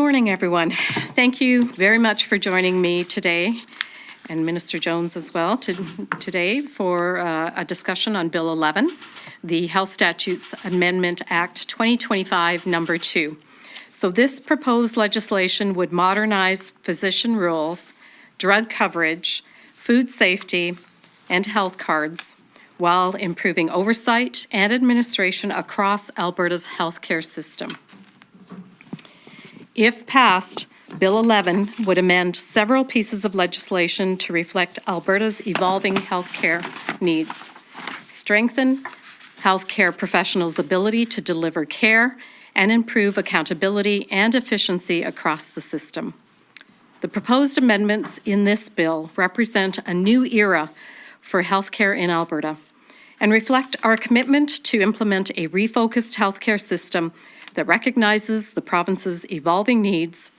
morning, everyone. Thank you very much for joining me today, and Minister Jones as well, today for a discussion on Bill 11, the Health Statutes Amendment Act 2025, number 2. So this proposed legislation would modernize physician rules, drug coverage, food safety, and health cards, while improving oversight and administration across Alberta's healthcare system. If passed, Bill 11 would amend several pieces of legislation to reflect Alberta's evolving healthcare needs, strengthen healthcare professionals' ability to deliver care, and improve accountability and efficiency across the system. The proposed amendments in this bill represent a new era for healthcare in Alberta and reflect our commitment to implement a refocused healthcare system that recognizes the province's evolving needs,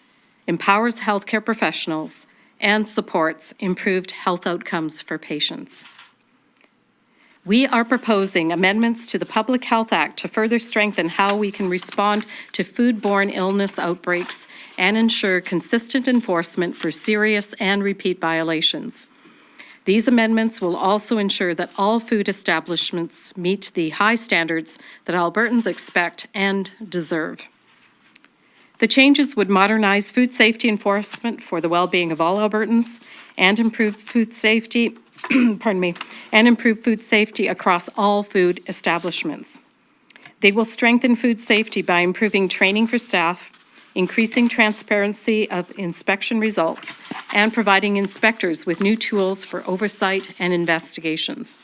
empowers healthcare professionals, and supports improved health outcomes for patients. We are proposing amendments to the Public Health Act to further strengthen how we can respond to food-borne illness outbreaks and ensure consistent enforcement for serious and repeat violations. These amendments will also ensure that all food establishments meet the high standards that Albertans expect and deserve. The changes would modernize food safety enforcement for the well-being of all Albertans and improve food safety, and improve food safety across all food establishments. They will strengthen food safety by improving training for staff, increasing transparency of inspection results, and providing inspectors with new tools for oversight and investigations.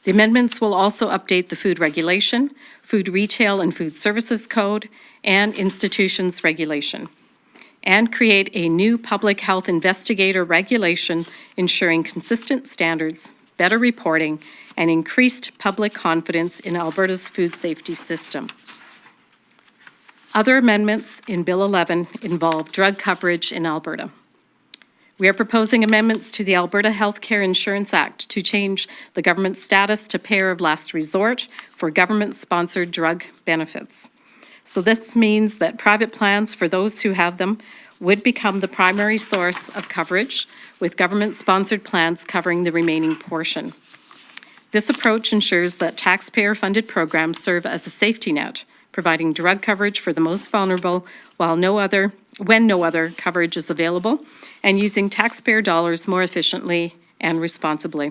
The amendments will also update the Food Regulation, Food Retail and Food Services Code, and Institutions Regulation, and create a new public health investigator regulation ensuring consistent standards, better reporting, and increased public confidence in Alberta's food safety system. Other amendments in Bill 11 involve drug coverage in Alberta. We are proposing amendments to the Alberta Healthcare Insurance Act to change the government's status to payer of last resort for government-sponsored drug benefits. So this means that private plans, for those who have them, would become the primary source of coverage, with government-sponsored plans covering the remaining portion. This approach ensures that taxpayer-funded programs serve as a safety net, providing drug coverage for the most vulnerable when no other coverage is available, and using taxpayer dollars more efficiently and responsibly.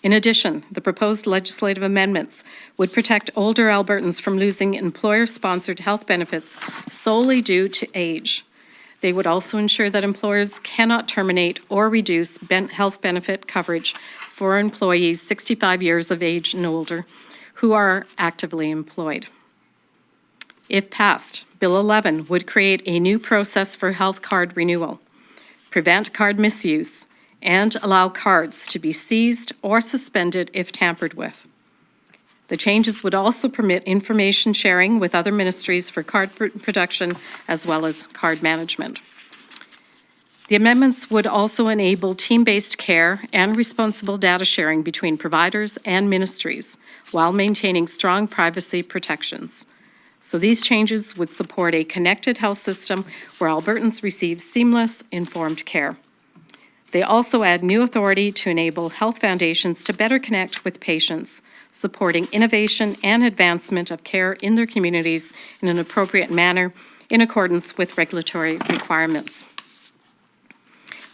In addition, the proposed legislative amendments would protect older Albertans from losing employer-sponsored health benefits solely due to age. They would also ensure that employers cannot terminate or reduce health benefit coverage for employees 65 years of age and older who are actively employed. If passed, Bill 11 would create a new process for health card renewal, prevent card misuse, and allow cards to be seized or suspended if tampered with. The changes would also permit information sharing with other ministries for card production as well as card management. The amendments would also enable team-based care and responsible data sharing between providers and ministries while maintaining strong privacy protections. So these changes would support a connected health system where Albertans receive seamless, informed care. They also add new authority to enable health foundations to better connect with patients, supporting innovation and advancement of care in their communities in an appropriate manner in accordance with regulatory requirements.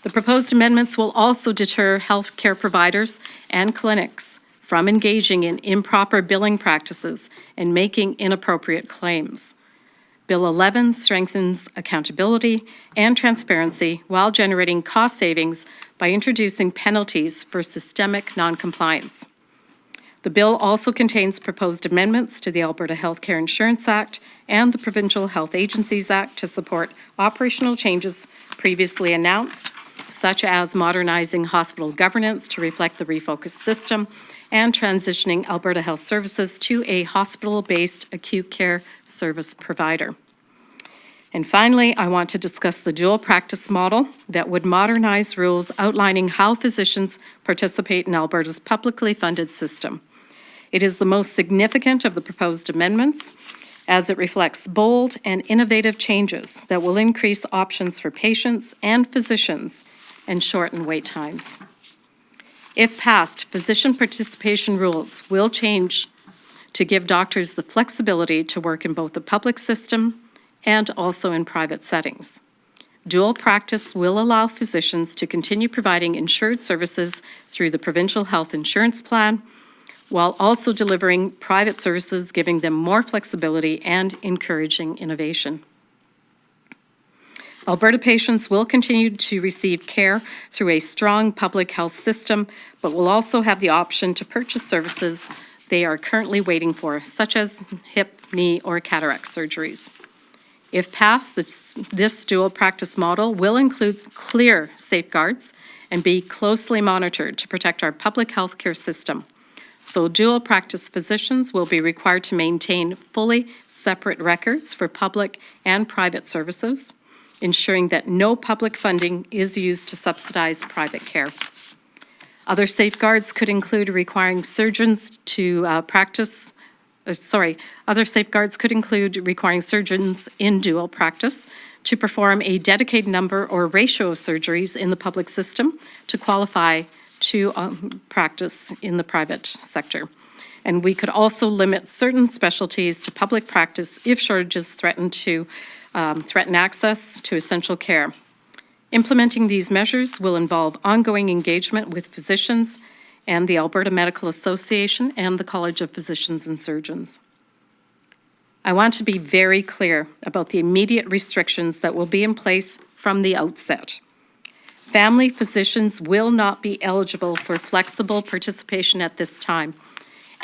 The proposed amendments will also deter healthcare providers and clinics from engaging in improper billing practices and making inappropriate claims. Bill 11 strengthens accountability and transparency while generating cost savings by introducing penalties for systemic noncompliance. The bill also contains proposed amendments to the Alberta Healthcare Insurance Act and the Provincial Health Agencies Act to support operational changes previously announced, such as modernizing hospital governance to reflect the refocused system and transitioning Alberta Health Services to a hospital-based acute care service provider. And finally, I want to discuss the dual practice model that would modernize rules outlining how physicians participate in Alberta's publicly funded system. It is the most significant of the proposed amendments as it reflects bold and innovative changes that will increase options for patients and physicians and shorten wait times. If passed, physician participation rules will change to give doctors the flexibility to work in both the public system and also in private settings. Dual practice will allow physicians to continue providing insured services through the provincial health insurance plan, while also delivering private services, giving them more flexibility and encouraging innovation. Alberta patients will continue to receive care through a strong public health system, but will also have the option to purchase services they are currently waiting for, such as hip, knee, or cataract surgeries. If passed, this dual practice model will include clear safeguards and be closely monitored to protect our public health care system. So dual practice physicians will be required to maintain fully separate records for public and private services, ensuring that no public funding is used to subsidize private care. Other safeguards could include requiring surgeons to other safeguards could include requiring surgeons in dual practice to perform a dedicated number or ratio of surgeries in the public system to qualify to practice in the private sector. And we could also limit certain specialties to public practice if shortages threaten access to essential care. Implementing these measures will involve ongoing engagement with physicians and the Alberta Medical Association and the College of Physicians and Surgeons. I want to be very clear about the immediate restrictions that will be in place from the outset. Family physicians will not be eligible for flexible participation at this time,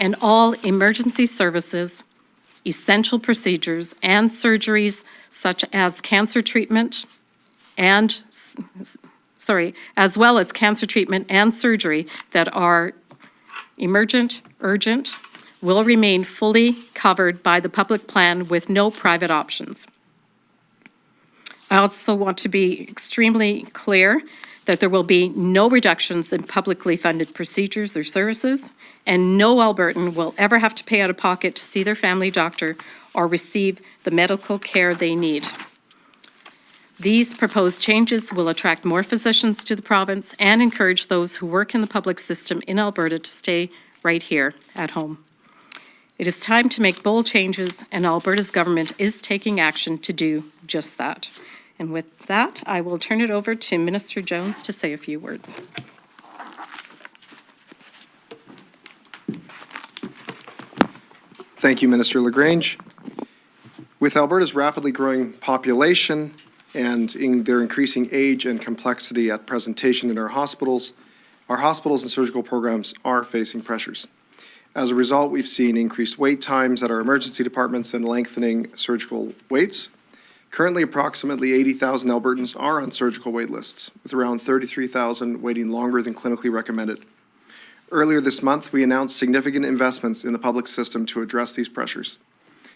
and all emergency services, essential procedures, and surgeries such as cancer treatment as well as cancer treatment and surgery that are emergent, urgent, will remain fully covered by the public plan with no private options. I also want to be extremely clear that there will be no reductions in publicly funded procedures or services, and no Albertan will ever have to pay out of pocket to see their family doctor or receive the medical care they need. These proposed changes will attract more physicians to the province and encourage those who work in the public system in Alberta to stay right here at home. It is time to make bold changes, and Alberta's government is taking action to do just that. And with that, I will turn it over to Minister Jones to say a few words. Thank you, Minister LaGrange. With Alberta's rapidly growing population and in their increasing age and complexity at presentation in our hospitals and surgical programs are facing pressures. As a result, we've seen increased wait times at our emergency departments and lengthening surgical waits. Currently, approximately 80,000 Albertans are on surgical wait lists, with around 33,000 waiting longer than clinically recommended. Earlier this month, we announced significant investments in the public system to address these pressures.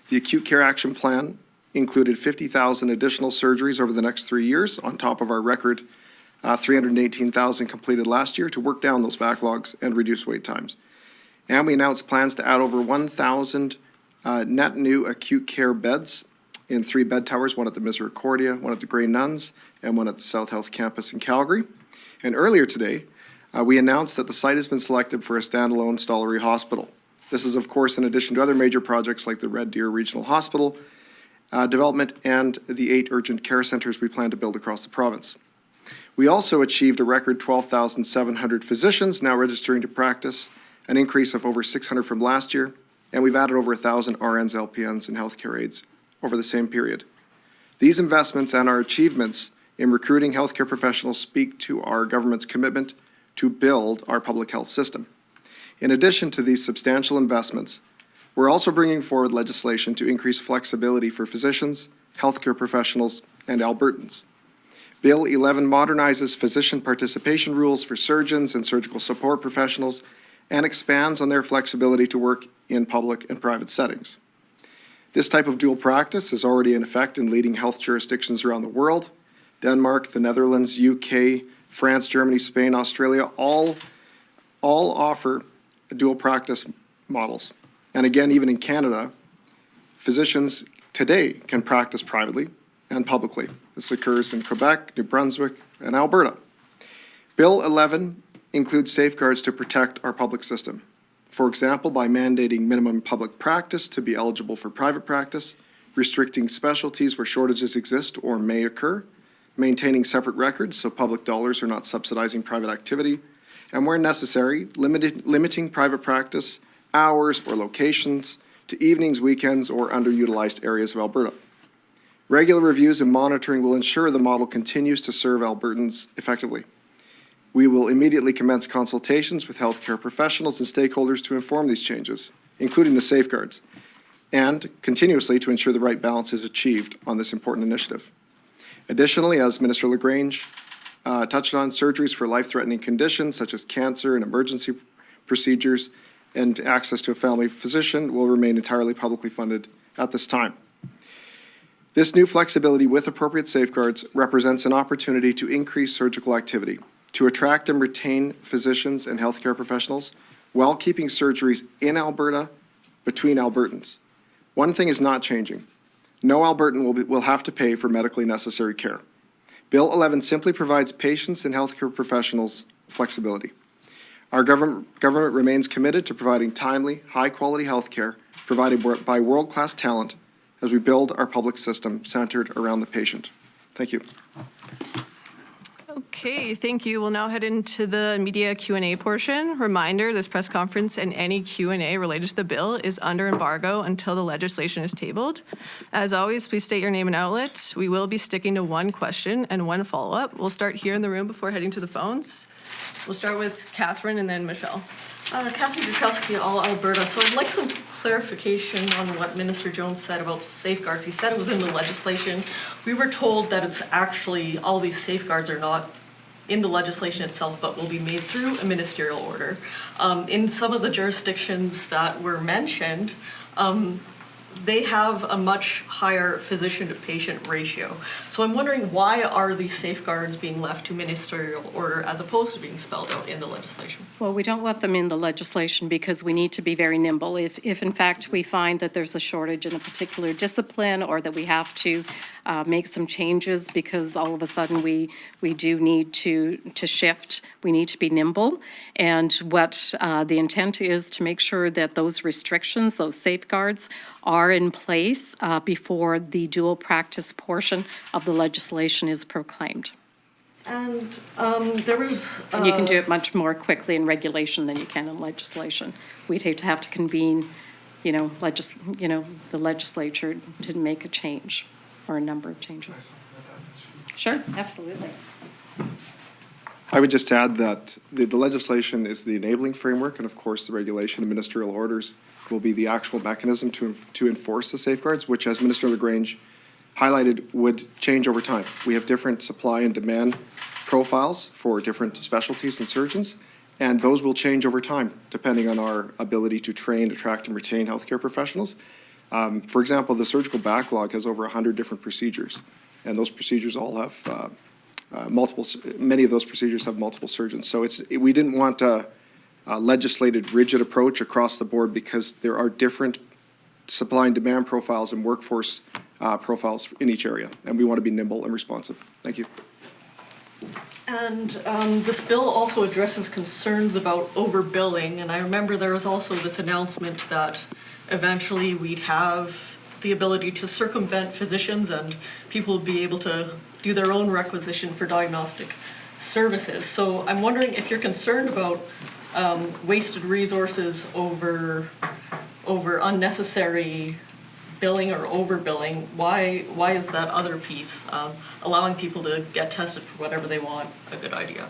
The Acute Care Action Plan included 50,000 additional surgeries over the next 3 years, on top of our record 318,000 completed last year, to work down those backlogs and reduce wait times. And we announced plans to add over 1,000 net new acute care beds in 3 bed towers, one at the Misericordia, one at the Grey Nuns, and one at the South Health Campus in Calgary. And earlier today, we announced that the site has been selected for a standalone Stollery Hospital. This is, of course, in addition to other major projects like the Red Deer Regional Hospital development and the 8 urgent care centres we plan to build across the province. We also achieved a record 12,700 physicians now registering to practice, an increase of over 600 from last year, and we've added over 1,000 RNs, LPNs, and healthcare aides over the same period. These investments and our achievements in recruiting healthcare professionals speak to our government's commitment to build our public health system. In addition to these substantial investments, we're also bringing forward legislation to increase flexibility for physicians, healthcare professionals, and Albertans. Bill 11 modernizes physician participation rules for surgeons and surgical support professionals and expands on their flexibility to work in public and private settings. This type of dual practice is already in effect in leading health jurisdictions around the world. Denmark, the Netherlands, UK, France, Germany, Spain, Australia, all offer dual practice models. And again, even in Canada, Physicians today can practice privately and publicly. This occurs in Quebec, New Brunswick, and Alberta. Bill 11 includes safeguards to protect our public system. For example, by mandating minimum public practice to be eligible for private practice, restricting specialties where shortages exist or may occur, maintaining separate records so public dollars are not subsidizing private activity, and where necessary, limiting private practice hours or locations to evenings, weekends, or underutilized areas of Alberta. Regular reviews and monitoring will ensure the model continues to serve Albertans effectively. We will immediately commence consultations with healthcare professionals and stakeholders to inform these changes, including the safeguards, and continuously to ensure the right balance is achieved on this important initiative. Additionally, as Minister LaGrange touched on, surgeries for life-threatening conditions such as cancer and emergency procedures and access to a family physician will remain entirely publicly funded at this time. This new flexibility with appropriate safeguards represents an opportunity to increase surgical activity, to attract and retain physicians and healthcare professionals while keeping surgeries in Alberta between Albertans. One thing is not changing. No Albertan will have to pay for medically necessary care. Bill 11 simply provides patients and healthcare professionals flexibility. Our government remains committed to providing timely, high-quality health care provided by world-class talent as we build our public system centered around the patient. Thank you. Okay, thank you. We'll now head into the media Q&A portion. Reminder, this press conference and any Q&A related to the bill is under embargo until the legislation is tabled. As always, please state your name and outlet. We will be sticking to one question and one follow-up. We'll start here in the room before heading to the phones. We'll start with Catherine and then Michelle. Catherine Dukowski, All Alberta. So I'd like some clarification on what Minister Jones said about safeguards. He said it was in the legislation. We were told that it's actually, all these safeguards are not in the legislation itself, but will be made through a ministerial order. In some of the jurisdictions that were mentioned, they have a much higher physician-to-patient ratio. So I'm wondering, why are these safeguards being left to ministerial order as opposed to being spelled out in the legislation? Well, we don't want them in the legislation because we need to be very nimble. If in fact we find that there's a shortage in a particular discipline or that we have to make some changes because all of a sudden we do need to shift, we need to be nimble. And what the intent is to make sure that those restrictions, those safeguards are in place before the dual practice portion of the legislation is proclaimed. And there was... And you can do it much more quickly in regulation than you can in legislation. We'd hate to have to convene, the legislature to make a change or a number of changes. Sure, absolutely. I would just add that the legislation is the enabling framework, and of course the regulation and ministerial orders will be the actual mechanism to enforce the safeguards, which, as Minister LaGrange highlighted, would change over time. We have different supply and demand profiles for different specialties and surgeons, and those will change over time depending on our ability to train, attract, and retain healthcare professionals. For example, the surgical backlog has over 100 different procedures, and those procedures all have many of those procedures have multiple surgeons. So we didn't want a legislated rigid approach across the board because there are different supply and demand profiles and workforce profiles in each area, and we want to be nimble and responsive. Thank you. And this bill also addresses concerns about overbilling, and I remember there was also this announcement that eventually we'd have the ability to circumvent physicians and people would be able to do their own requisition for diagnostic services. So I'm wondering if you're concerned about wasted resources over unnecessary billing or overbilling. Why is that other piece, allowing people to get tested for whatever they want, a good idea?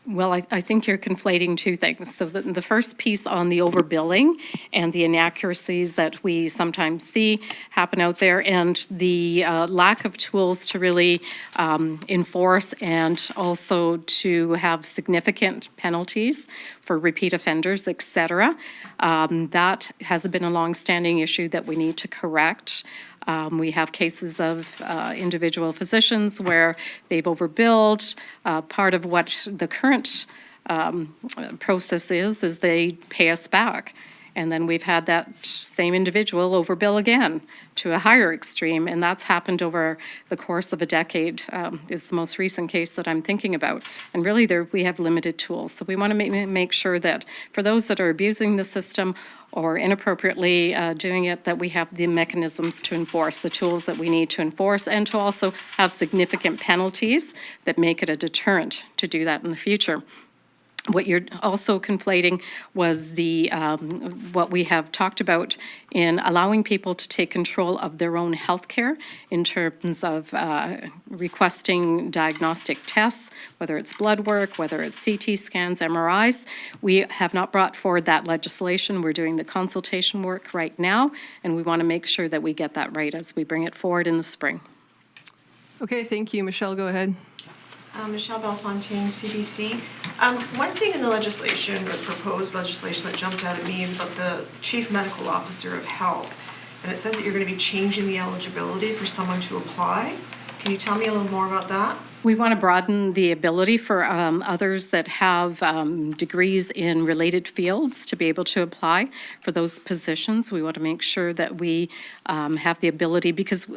Well, I think you're conflating two things. So the first piece on the overbilling and the inaccuracies that we sometimes see happen out there, and the lack of tools to really enforce and also to have significant penalties for repeat offenders, et cetera. That has been a longstanding issue that we need to correct. We have cases of individual physicians where they've overbilled. Part of what the current process is they pay us back. And then we've had that same individual overbill again to a higher extreme, and that's happened over the course of a decade, is the most recent case that I'm thinking about. And really, we have limited tools. So we want to make sure that for those that are abusing the system or inappropriately doing it, that we have the mechanisms to enforce, the tools that we need to enforce, and to also have significant penalties that make it a deterrent to do that in the future. What you're also conflating was what we have talked about in allowing people to take control of their own health care in terms of requesting diagnostic tests, whether it's blood work, whether it's CT scans, MRIs. We have not brought forward that legislation. We're doing the consultation work right now, and we want to make sure that we get that right as we bring it forward in the spring. Okay, thank you. Michelle, go ahead. Michelle Belfontaine, CBC. One thing in the legislation, or proposed legislation, that jumped out at me is about the Chief Medical Officer of Health. And it says that you're going to be changing the eligibility for someone to apply. Can you tell me a little more about that? We want to broaden the ability for others that have degrees in related fields to be able to apply for those positions. We want to make sure that we have the ability, because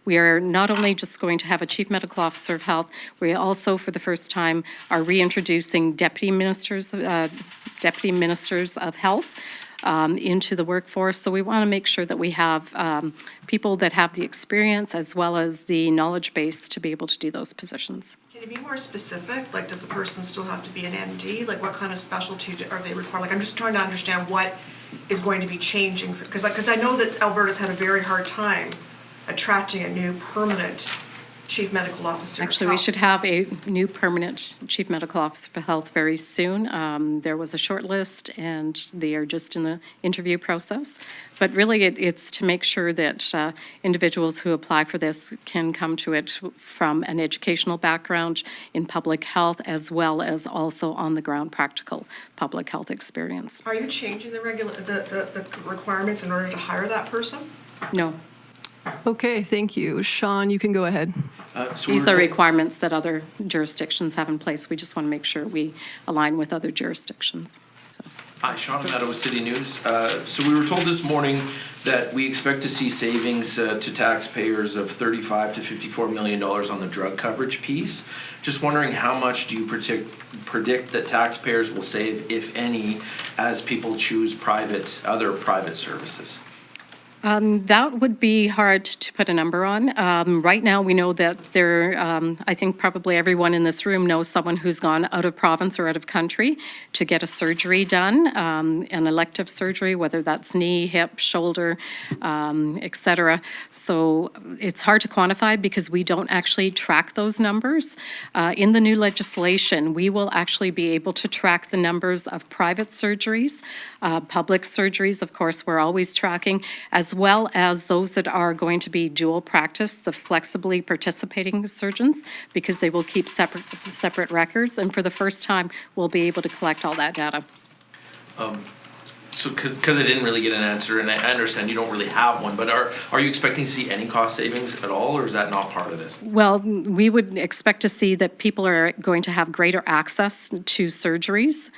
we are not only just going to have a Chief Medical Officer of Health, we also, for the first time, are reintroducing deputy ministers of health into the workforce. So we want to make sure that we have people that have the experience as well as the knowledge base to be able to do those positions. Can you be more specific? Like, does the person still have to be an MD? Like, what kind of specialty are they required? Like, I'm just trying to understand what is going to be changing, because I know that Alberta's had a very hard time attracting a new permanent Chief Medical Officer. Actually, we should have a new permanent Chief Medical Officer for Health very soon. There was a short list, and they are just in the interview process. But really, it's to make sure that individuals who apply for this can come to it from an educational background in public health, as well as also on-the-ground practical public health experience. Are you changing the requirements in order to hire that person? No. Okay, thank you. Sean, you can go ahead. These are requirements that other jurisdictions have in place. We just want to make sure we align with other jurisdictions. So. Hi, Sean Meadows, City News. So we were told this morning that we expect to see savings to taxpayers of $35 to $54 million on the drug coverage piece. Just wondering, how much do you predict that taxpayers will save, if any, as people choose other private services? That would be hard to put a number on. Right now, we know that I think probably everyone in this room knows someone who's gone out of province or out of country to get a surgery done, an elective surgery, whether that's knee, hip, shoulder, et cetera. So it's hard to quantify because we don't actually track those numbers. In the new legislation, we will actually be able to track the numbers of private surgeries, public surgeries, of course, we're always tracking, as well as those that are going to be dual practice, the flexibly participating surgeons, because they will keep separate records. And for the first time, we'll be able to collect all that data. So, because I didn't really get an answer, and I understand you don't really have one, but are you expecting to see any cost savings at all, or is that not part of this? Well, we would expect to see that people are going to have greater access to surgeries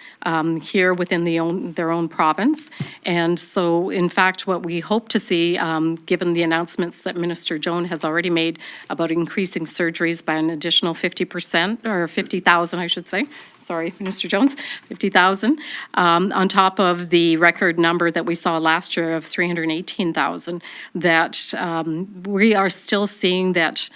here within their own province. And so, in fact, what we hope to see, given the announcements that Minister Jones has already made about increasing surgeries by an additional 50%, or 50,000, I should say. Sorry, Minister Jones, 50,000, on top of the record number that we saw last year of 318,000, that we are still seeing that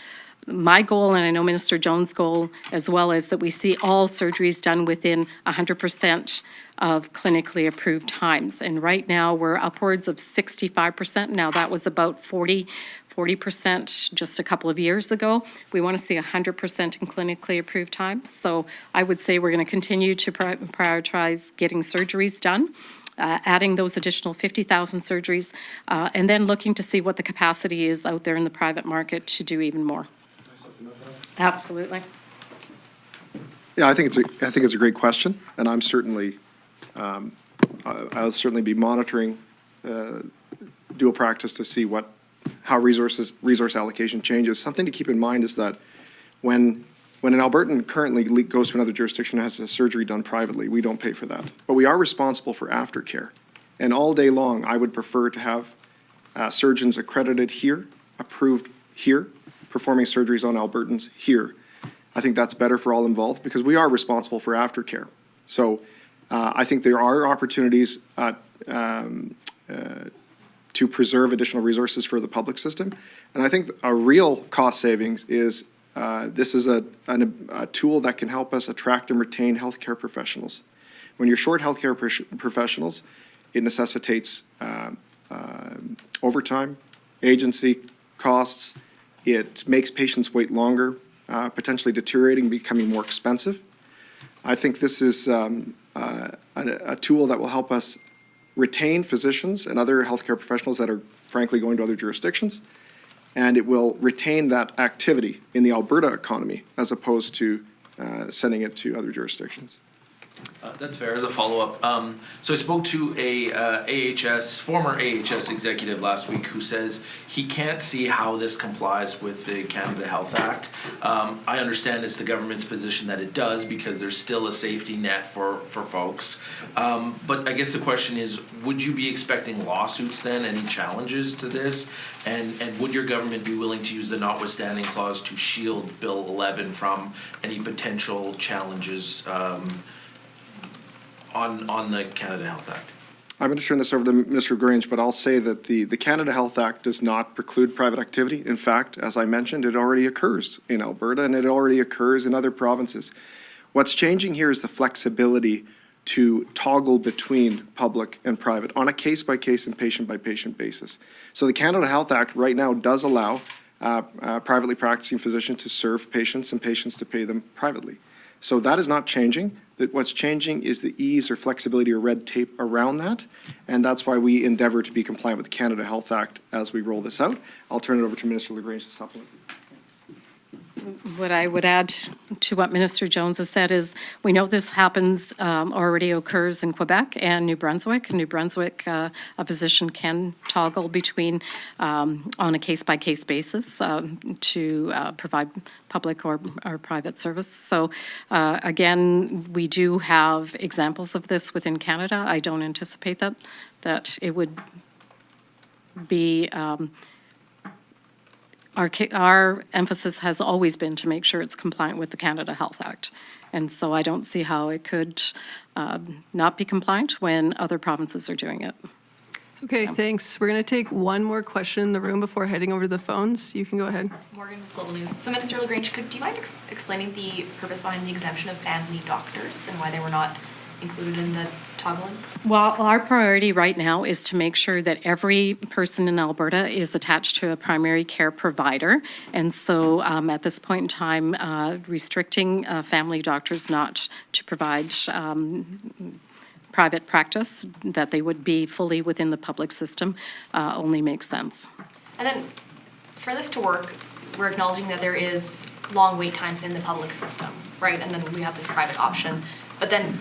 my goal, and I know Minister Jones' goal as well, is that we see all surgeries done within 100% of clinically approved times. And right now, we're upwards of 65%. Now, that was about 40% just a couple of years ago. We want to see 100% in clinically approved times. So I would say we're going to continue to prioritize getting surgeries done, adding those additional 50,000 surgeries, and then looking to see what the capacity is out there in the private market to do even more. Absolutely. Yeah, I think it's a great question, and I'm certainly, I'll certainly be monitoring dual practice to see how resource allocation changes. Something to keep in mind is that when an Albertan currently goes to another jurisdiction and has a surgery done privately, we don't pay for that. But we are responsible for aftercare. And all day long, I would prefer to have surgeons accredited here, approved here, performing surgeries on Albertans here. I think that's better for all involved because we are responsible for aftercare. So I think there are opportunities to preserve additional resources for the public system. And I think a real cost savings is this is a tool that can help us attract and retain healthcare professionals. When you're short healthcare professionals, it necessitates overtime, agency costs. It makes patients wait longer, potentially deteriorating, becoming more expensive. I think this is a tool that will help us retain physicians and other healthcare professionals that are frankly going to other jurisdictions, and it will retain that activity in the Alberta economy as opposed to sending it to other jurisdictions. That's fair. As a follow-up, so I spoke to a former AHS executive last week who says he can't see how this complies with the Canada Health Act. I understand it's the government's position that it does because there's still a safety net for folks. But I guess the question is, would you be expecting lawsuits then, any challenges to this? And would your government be willing to use the notwithstanding clause to shield Bill 11 from any potential challenges on the Canada Health Act? I'm going to turn this over to Minister LaGrange, but I'll say that the Canada Health Act does not preclude private activity. In fact, as I mentioned, it already occurs in Alberta and it already occurs in other provinces. What's changing here is the flexibility to toggle between public and private on a case-by-case and patient-by-patient basis. So the Canada Health Act right now does allow privately practicing physicians to serve patients and patients to pay them privately. So that is not changing. That what's changing is the ease or flexibility or red tape around that, and that's why we endeavor to be compliant with the Canada Health Act as we roll this out. I'll turn it over to Minister LaGrange to supplement. What I would add to what Minister Jones has said is we know this happens, already occurs in Quebec and New Brunswick. In New Brunswick, a physician can toggle between, on a case-by-case basis, to provide public or private service. So again, we do have examples of this within Canada. I don't anticipate that it would be our emphasis has always been to make sure it's compliant with the Canada Health Act. And so I don't see how it could not be compliant when other provinces are doing it. Okay, thanks. We're going to take one more question in the room before heading over to the phones. You can go ahead. Morgan with Global News. So Minister LaGrange, do you mind explaining the purpose behind the exemption of family doctors and why they were not included in the toggling? Well, our priority right now is to make sure that every person in Alberta is attached to a primary care provider. And so at this point in time, restricting family doctors not to provide private practice, that they would be fully within the public system, only makes sense. And then for this to work, we're acknowledging that there is long wait times in the public system, right? And then we have this private option. But then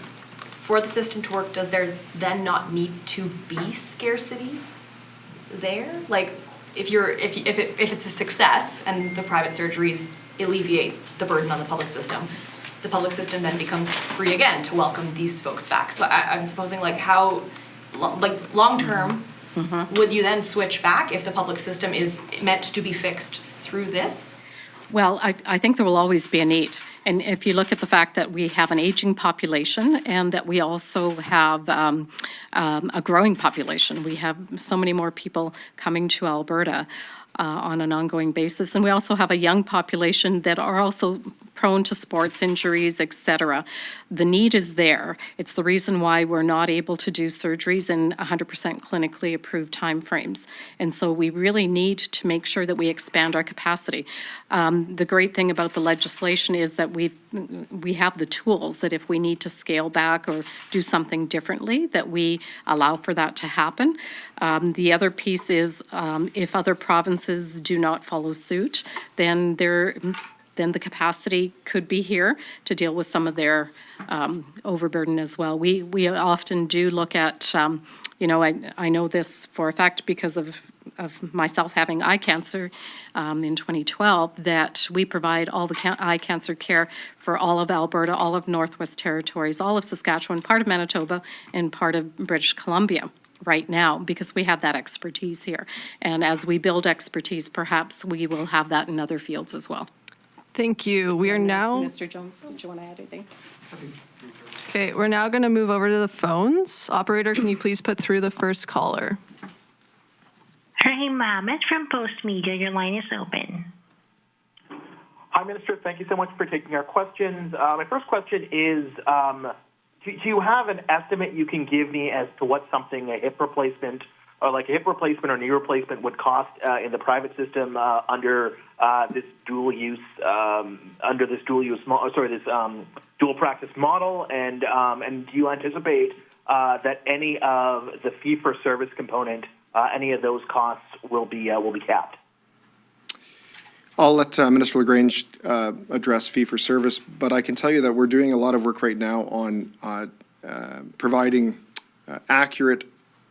for the system to work, does there then not need to be scarcity there? Like, if it's a success and the private surgeries alleviate the burden on the public system then becomes free again to welcome these folks back. So I'm supposing, like, how, like, long term, would you then switch back if the public system is meant to be fixed through this? Well, I think there will always be a need. And if you look at the fact that we have an aging population and that we also have a growing population, we have so many more people coming to Alberta on an ongoing basis. And we also have a young population that are also prone to sports injuries, et cetera. The need is there. It's the reason why we're not able to do surgeries in 100% clinically approved timeframes. And so we really need to make sure that we expand our capacity. The great thing about the legislation is that we have the tools that if we need to scale back or do something differently, that we allow for that to happen. The other piece is if other provinces do not follow suit, then the capacity could be here to deal with some of their overburden as well. We often do look at, I know this for a fact because of myself having eye cancer in 2012, that we provide all the eye cancer care for all of Alberta, all of Northwest Territories, all of Saskatchewan, part of Manitoba, and part of British Columbia. right now because we have that expertise here. And as we build expertise, perhaps we will have that in other fields as well. Thank you. We are now, Mr. Jones, did you want to add anything? okay, we're now going to move over to the phones. Operator, can you please put through the first caller? Rahim Mohammed from Post Media, your line is open. Hi, Minister. Thank you so much for taking our questions. My first question is, do you have an estimate you can give me as to what something, a hip replacement, or like a hip replacement or knee replacement would cost in the private system under this dual practice model? And do you anticipate that any of the fee-for-service component, any of those costs will be capped? I'll let Minister LaGrange address fee-for-service, but I can tell you that we're doing a lot of work right now on providing accurate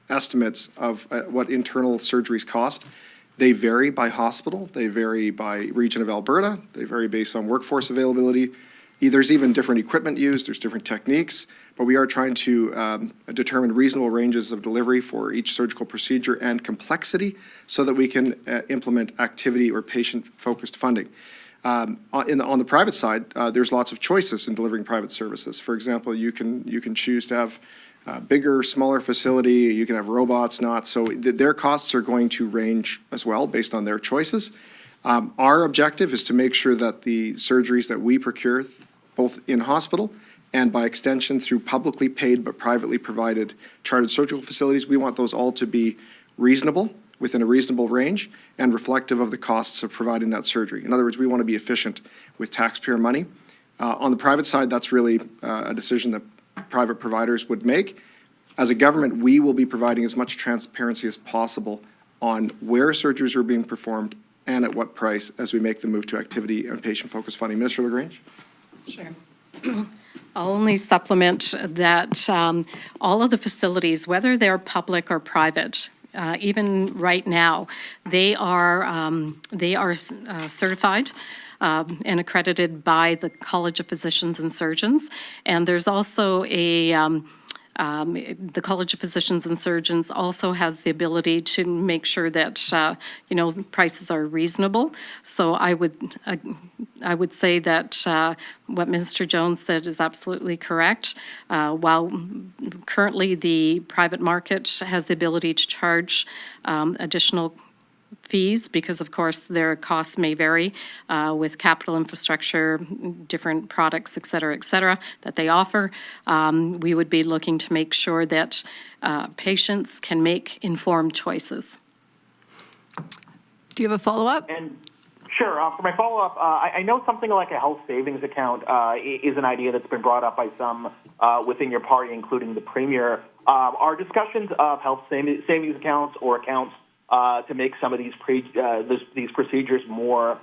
estimates of what internal surgeries cost. They vary by hospital. They vary by region of Alberta. They vary based on workforce availability. There's even different equipment used. There's different techniques, but we are trying to determine reasonable ranges of delivery for each surgical procedure and complexity so that we can implement activity or patient-focused funding. On the private side, there's lots of choices in delivering private services. For example, you can choose to have bigger, smaller facility. You can have robots, not. So their costs are going to range as well based on their choices. Our objective is to make sure that the surgeries that we procure, both in hospital and by extension through publicly paid but privately provided chartered surgical facilities, we want those all to be reasonable, within a reasonable range, and reflective of the costs of providing that surgery. In other words, we want to be efficient with taxpayer money. On the private side, that's really a decision that private providers would make. As a government, we will be providing as much transparency as possible on where surgeries are being performed and at what price as we make the move to activity and patient-focused funding. Minister LaGrange? Sure. I'll only supplement that all of the facilities, whether they're public or private, even right now, they are certified and accredited by the College of Physicians and Surgeons. And there's also the College of Physicians and Surgeons also has the ability to make sure that, prices are reasonable. So I would say that what Mr. Jones said is absolutely correct. While currently the private market has the ability to charge additional fees, because of course their costs may vary with capital infrastructure, different products, et cetera, that they offer. We would be looking to make sure that patients can make informed choices. Do you have a follow-up? And sure. For my follow-up, I know something like a health savings account is an idea that's been brought up by some within your party, including the Premier. Are discussions of health savings accounts or accounts to make some of these procedures more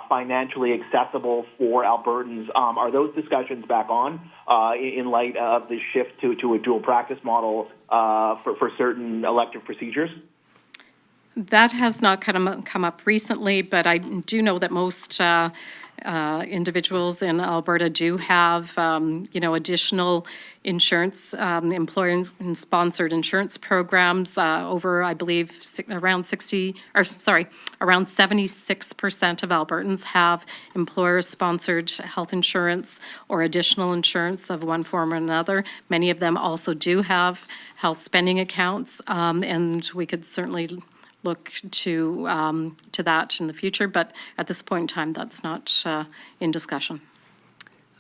financially accessible for Albertans, are those discussions back on in light of the shift to a dual practice model for certain elective procedures? That has not come up recently, but I do know that most individuals in Alberta do have, additional insurance, employer-sponsored insurance programs. Over, I believe, around 76% of Albertans have employer-sponsored health insurance or additional insurance of one form or another. Many of them also do have health spending accounts, and we could certainly look to that in the future, but at this point in time, that's not in discussion.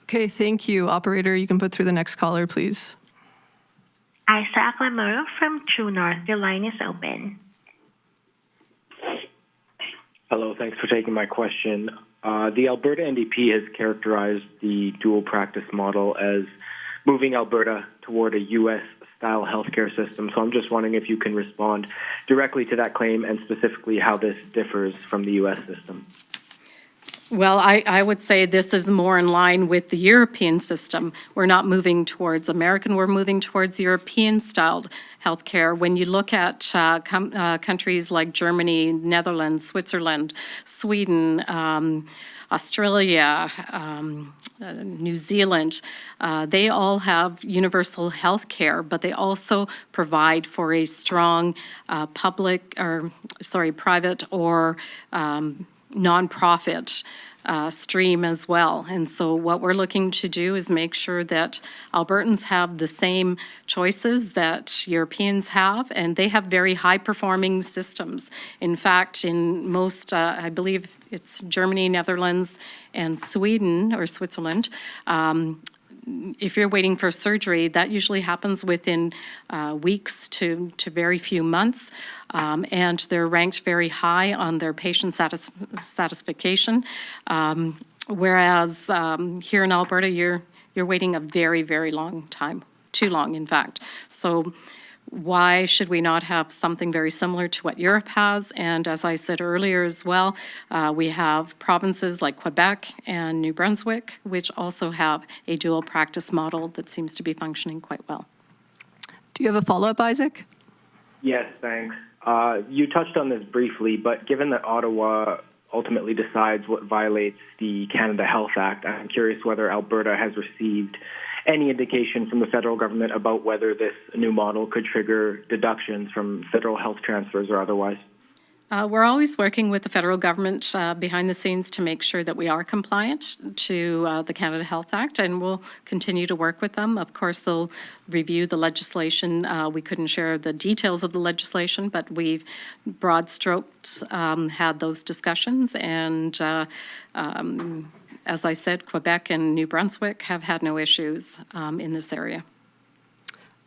Okay, thank you. Operator, you can put through the next caller, please. Isaac Lamuro from True North, your line is open. Hello, thanks for taking my question. The Alberta NDP has characterized the dual practice model as moving Alberta toward a U.S.-style healthcare system. So I'm just wondering if you can respond directly to that claim and specifically how this differs from the U.S. system. Well, I would say this is more in line with the European system. We're not moving towards American, we're moving towards European-styled healthcare. When you look at countries like Germany, Netherlands, Switzerland, Sweden, Australia, New Zealand, they all have universal health care, but they also provide for a strong private or nonprofit stream as well. And so what we're looking to do is make sure that Albertans have the same choices that Europeans have, and they have very high-performing systems. In fact, in most, I believe it's Germany, Netherlands, and Sweden, or Switzerland, if you're waiting for surgery, that usually happens within weeks to very few months, and they're ranked very high on their patient satisfaction. Whereas here in Alberta, you're waiting a very, very long time, too long, in fact. So why should we not have something very similar to what Europe has? And as I said earlier as well, we have provinces like Quebec and New Brunswick, which also have a dual practice model that seems to be functioning quite well. Do you have a follow-up, Isaac? Yes, thanks. You touched on this briefly, but given that Ottawa ultimately decides what violates the Canada Health Act, I'm curious whether Alberta has received any indication from the federal government about whether this new model could trigger deductions from federal health transfers or otherwise? We're always working with the federal government behind the scenes to make sure that we are compliant to the Canada Health Act, and we'll continue to work with them. Of course, they'll review the legislation. We couldn't share the details of the legislation, but we've broad strokes had those discussions, and as I said, Quebec and New Brunswick have had no issues in this area.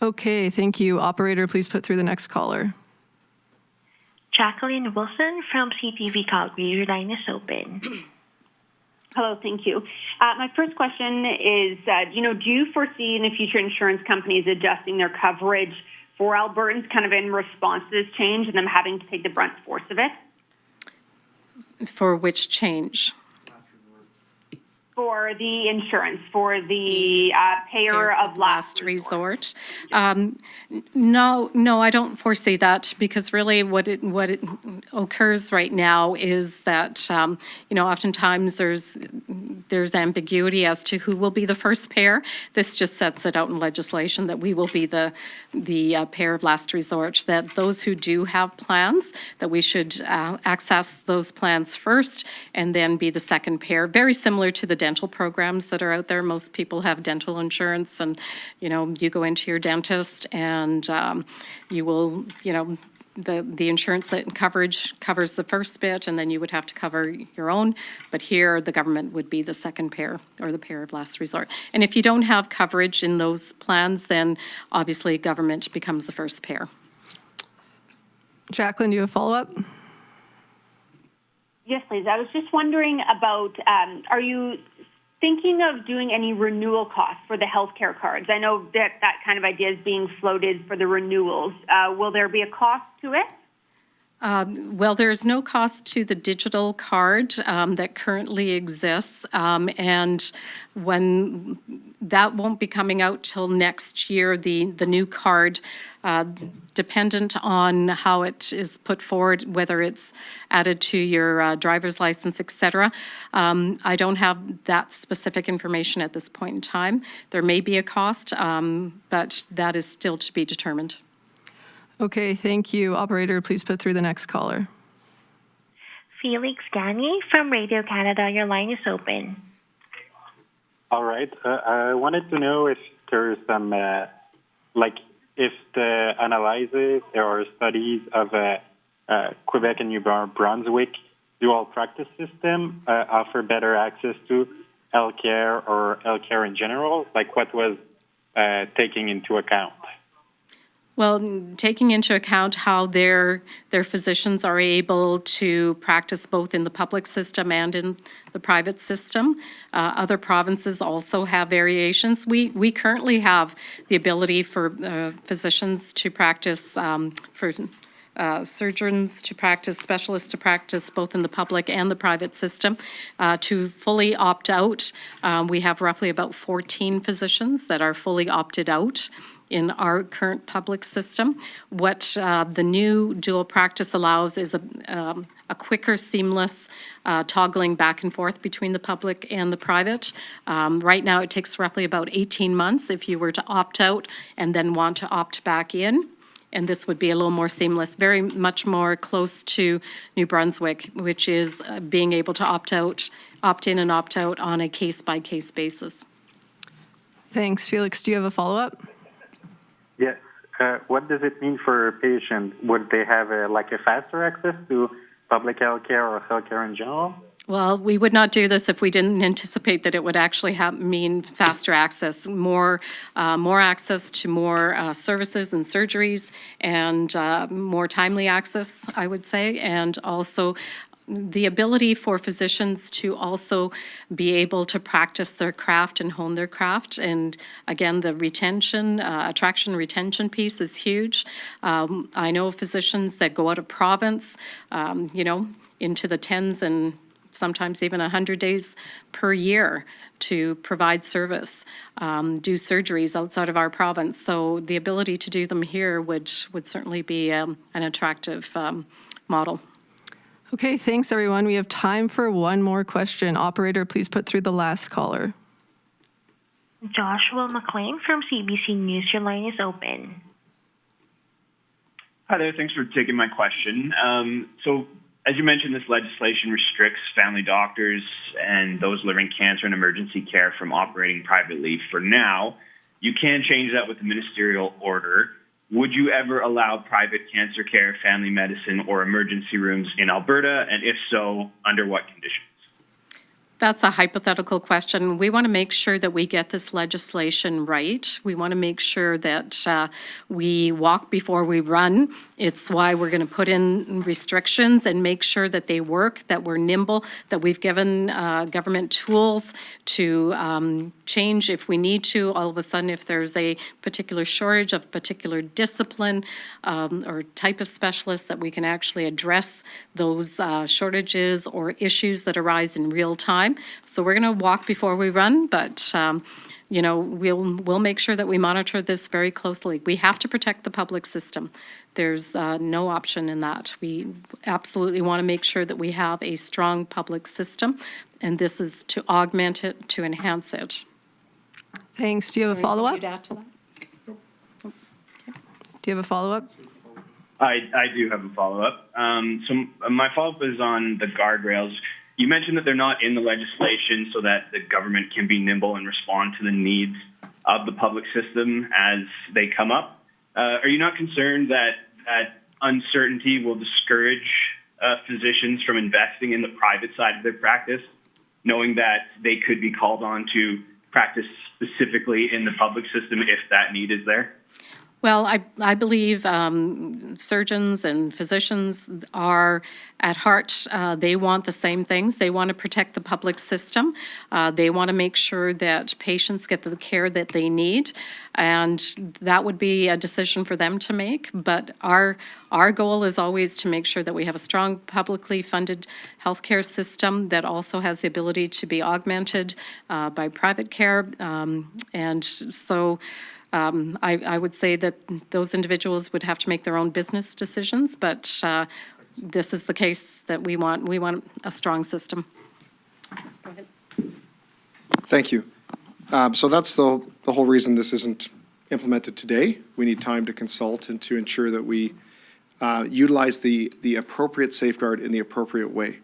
Okay, thank you. Operator, please put through the next caller. Jacqueline Wilson from CTV Calgary. Your line is open. Hello, thank you. My first question is, do you foresee in the future insurance companies adjusting their coverage for Albertans kind of in response to this change and them having to take the brunt force of it? For which change? For the insurance, for the payer of last resort. No, I don't foresee that, because really what it occurs right now is that oftentimes there's ambiguity as to who will be the first payer. This just sets it out in legislation that we will be the payer of last resort. That those who do have plans, that we should access those plans first and then be the second payer. Very similar to the dental programs that are out there. Most people have dental insurance, and you go into your dentist and you will the insurance that coverage covers the first bit, and then you would have to cover your own. But here the government would be the second payer, or the payer of last resort. And if you don't have coverage in those plans, then obviously government becomes the first payer. Jacqueline, do you have a follow-up? Yes, please. I was just wondering about, are you thinking of doing any renewal costs for the healthcare cards? I know that kind of idea is being floated for the renewals. Will there be a cost to it? Well, there's no cost to the digital card that currently exists, and when that won't be coming out till next year, the new card, dependent on how it is put forward, whether it's added to your driver's license, etc. I don't have that specific information at this point in time. There may be a cost, but that is still to be determined. Okay, thank you. Operator, please put through the next caller. Felix Gagné from Radio Canada. Your line is open. All right. I wanted to know if there's some, if the analysis or studies of Quebec and New Brunswick dual practice system offer better access to healthcare or healthcare in general, like what was taking into account? Well, taking into account how their physicians are able to practice both in the public system and in the private system. Other provinces also have variations. We currently have the ability for physicians to practice for surgeons to practice, specialists to practice, both in the public and the private system, to fully opt out. We have roughly about 14 physicians that are fully opted out in our current public system. What the new dual practice allows is a quicker, seamless toggling back and forth between the public and the private. Right now, it takes roughly about 18 months if you were to opt out and then want to opt back in. And this would be a little more seamless, very much more close to New Brunswick, which is being able to opt in and opt out on a case-by-case basis. Thanks. Felix, do you have a follow-up? Yes. What does it mean for a patient? Would they have a faster access to public health care or health care in general? Well, we would not do this if we didn't anticipate that it would actually mean faster access, more access to more services and surgeries, and more timely access, I would say, and also the ability for physicians to also be able to practice their craft and hone their craft. And again, the attraction retention piece is huge. I know physicians that go out of province, into the tens and sometimes even 100 days per year to provide service, do surgeries outside of our province. So the ability to do them here would certainly be an attractive model. Okay, thanks, everyone. We have time for one more question. Operator, please put through the last caller. Joshua McLean from CBC News, your line is open. Hi there, thanks for taking my question. So, as you mentioned, this legislation restricts family doctors and those delivering cancer and emergency care from operating privately for now. You can change that with a ministerial order. Would you ever allow private cancer care, family medicine, or emergency rooms in Alberta? And if so, under what conditions? That's a hypothetical question. We want to make sure that we get this legislation right. We want to make sure that we walk before we run. It's why we're going to put in restrictions and make sure that they work, that we're nimble, that we've given government tools to change if we need to. All of a sudden, if there's a particular shortage of a particular discipline or type of specialist, that we can actually address those shortages or issues that arise in real time. So we're going to walk before we run, but we'll make sure that we monitor this very closely. We have to protect the public system. There's no option in that. We absolutely want to make sure that we have a strong public system, and this is to augment it, to enhance it. Thanks. Do you have a follow-up? Do you have a follow-up? I do have a follow-up. So my follow-up is on the guardrails. You mentioned that they're not in the legislation so that the government can be nimble and respond to the needs of the public system as they come up. Are you not concerned that uncertainty will discourage physicians from investing in the private side of their practice, knowing that they could be called on to practice specifically in the public system if that need is there? Well, I believe surgeons and physicians are at heart, they want the same things. They want to protect the public system. They want to make sure that patients get the care that they need. And that would be a decision for them to make. But our goal is always to make sure that we have a strong publicly funded healthcare system that also has the ability to be augmented by private care. And so I would say that those individuals would have to make their own business decisions, but this is the case that we want. We want a strong system. Go ahead. Thank you. So that's the whole reason this isn't implemented today. We need time to consult and to ensure that we utilize the appropriate safeguard in the appropriate way.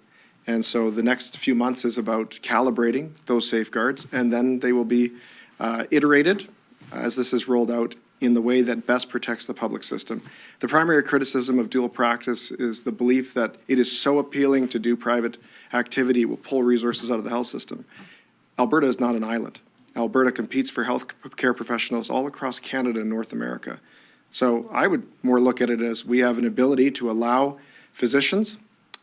And so the next few months is about calibrating those safeguards, and then they will be iterated as this is rolled out in the way that best protects the public system. The primary criticism of dual practice is the belief that it is so appealing to do private activity, it will pull resources out of the health system. Alberta is not an island. Alberta competes for health care professionals all across Canada and North America. So I would more look at it as we have an ability to allow physicians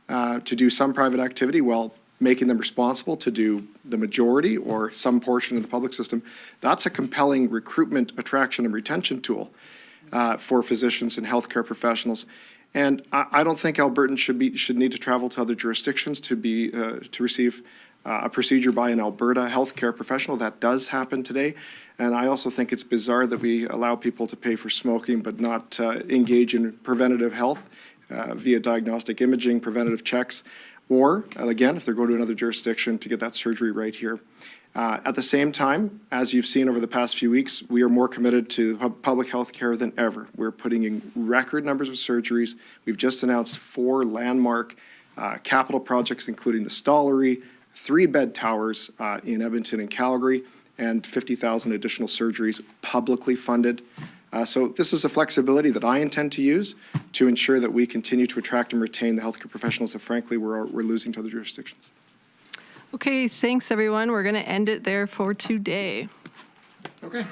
to do some private activity while making them responsible to do the majority or some portion of the public system. That's a compelling recruitment, attraction, and retention tool for physicians and healthcare professionals. And I don't think Albertans should need to travel to other jurisdictions to receive a procedure by an Alberta healthcare professional. That does happen today. And I also think it's bizarre that we allow people to pay for smoking but not engage in preventative health via diagnostic imaging, preventative checks, or, again, if they're going to another jurisdiction, to get that surgery right here. At the same time, as you've seen over the past few weeks, we are more committed to public health care than ever. We're putting in record numbers of surgeries. We've just announced 4 landmark capital projects, including the Stollery, 3 bed towers in Edmonton and Calgary, and 50,000 additional surgeries publicly funded. So this is a flexibility that I intend to use to ensure that we continue to attract and retain the healthcare professionals that, frankly, we're losing to other jurisdictions. Okay, thanks, everyone. We're going to end it there for today. Okay.